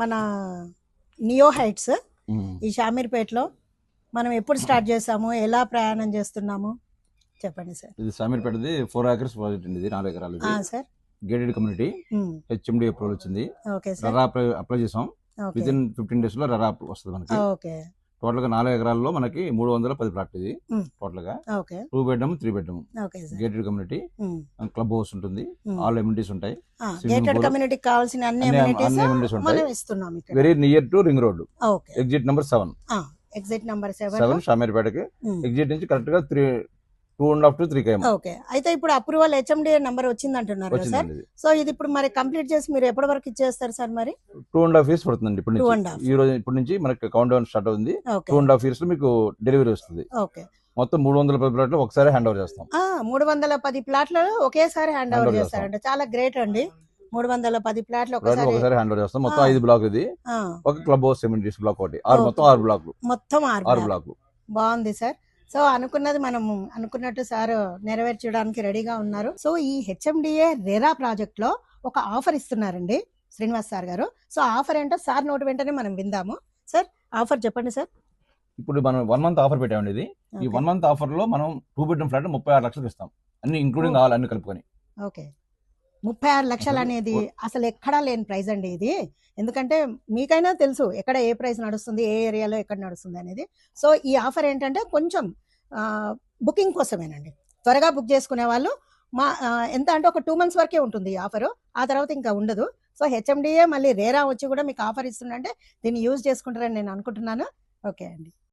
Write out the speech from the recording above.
మన neo heights ఉమ్. ఈ షామీర్పేటలో మనం ఎప్పుడు స్టార్ట్ చేసాము, ఎలా ప్రయాణం చేస్తున్నాము చెప్పండి సార్. ఇది షామీర్పేటది 4 acres ప్రాజెక్ట్ అండి. ఇది 4 ఎకరాలు. Sir gated community HMD approval వచ్చింది. Okay sir. రరా అప్లై చేసాం. ఓకే వితిన్ 15 days లో రరా వస్తుంది మనకి. ఓకే టోటల్ గా 4 ఎకరాల్లో మనకి 310 ప్లాట్ ఇది. టోటల్ గా okay 2 bedroom 3 bedroom okay sir. Gated community, club house ఉంటుంది, ఆల్ ఎమ్యూనిటీస్ ఉంటాయి, గేటెడ్ కమ్యూనిటీకి కావాల్సిన అన్ని అన్ని amenities amenities ఉంటాయి. మనం ఇస్తున్నాం ఇక్కడ. Very near to ring road. Okay exit number 7 exit number 7 7 షామీర్పేటకి. ఎగ్జిట్ నుంచి కరెక్ట్ గా 2.5 to 3 km ఓకే. అయితే ఇప్పుడు అప్రూవల్ హెచ్ఎండిఏ నంబర్ వచ్చింది అంటున్నారు కదా సార్. వచ్చిందండి. సో ఇది ఇప్పుడు మరి కంప్లీట్ చేసి మీరు ఎప్పటి వరకు ఇచ్చేస్తారు సార్? మరి 2.5 years పడుతుందండి. ఇప్పుడు 2.5 నుంచి ఈ రోజు ఇప్పటి నుంచి మనకి కౌంట్ డౌన్ స్టార్ట్ అవుతుంది. ఓకే 2.5 years లో మీకు డెలివరీ వస్తుంది. ఓకే. మొత్తం 310 ప్లాట్లు ఒకసారి హ్యాండ్ ఓవర్ చేస్తాం. 310 ప్లాట్లు ఒకేసారి హ్యాండ్ ఓవర్ Handover చేస్తారంటే చాలా గ్రేట్ అండి. 310 ప్లాట్లు ఒకసారి ఒకసారి హ్యాండ్ ఓవర్ చేస్తాం. మొత్తం 5 బ్లాక్ ఇది. ఒక క్లబ్ హౌస్ ఎమ్యూనిటీస్ బ్లాక్ ఒకటి. మొత్తం 6 బ్లాక్లు. మొత్తం 6 6 బ్లాక్లు. బాగుంది సార్. సో అనుకున్నది మనం అనుకున్నట్టు సార్ నెరవేర్చడానికి రెడీగా ఉన్నారు. సో ఈ హెచ్ఎండిఏ రెరా ప్రాజెక్ట్ లో ఒక ఆఫర్ ఇస్తున్నారండి శ్రీనివాస్ సార్ గారు. సో ఆఫర్ ఏంటో సార్ నోటి వెంటనే మనం విందాము. సార్ ఆఫర్ చెప్పండి సార్. ఇప్పుడు మనం 1 month ఆఫర్ పెట్టామండి. ఇది ఈ 1 month ఆఫర్ లో మనం 2 bedroom ఫ్లాట్ 36 లక్షలకు ఇస్తాం. అన్ని ఇంక్లూడింగ్ ఆల్ అన్ని కలుపుకొని. ఓకే 36 లక్షలు అనేది అసలు ఎక్కడా లేని ప్రైస్ అండి ఇది. ఎందుకంటే మీకైనా తెలుసు ఎక్కడ ఏ ప్రైస్ నడుస్తుంది, ఏ ఏరియాలో ఎక్కడ నడుస్తుంది అనేది. సో ఈ ఆఫర్ ఏంటంటే కొంచెం బుకింగ్ కోసమేనండి. త్వరగా బుక్ చేసుకునే వాళ్ళు ఎంత అంటే ఒక 2 months వరకే ఉంటుంది ఈ ఆఫర్. ఆ తర్వాత ఇంకా ఉండదు. సో హెచ్ఎండిఏ మళ్ళీ రేరా వచ్చి కూడా మీకు ఆఫర్ ఇస్తుందంటే దీన్ని యూజ్ చేసుకుంటారని నేను అనుకుంటున్నాను. ఓకే అండి.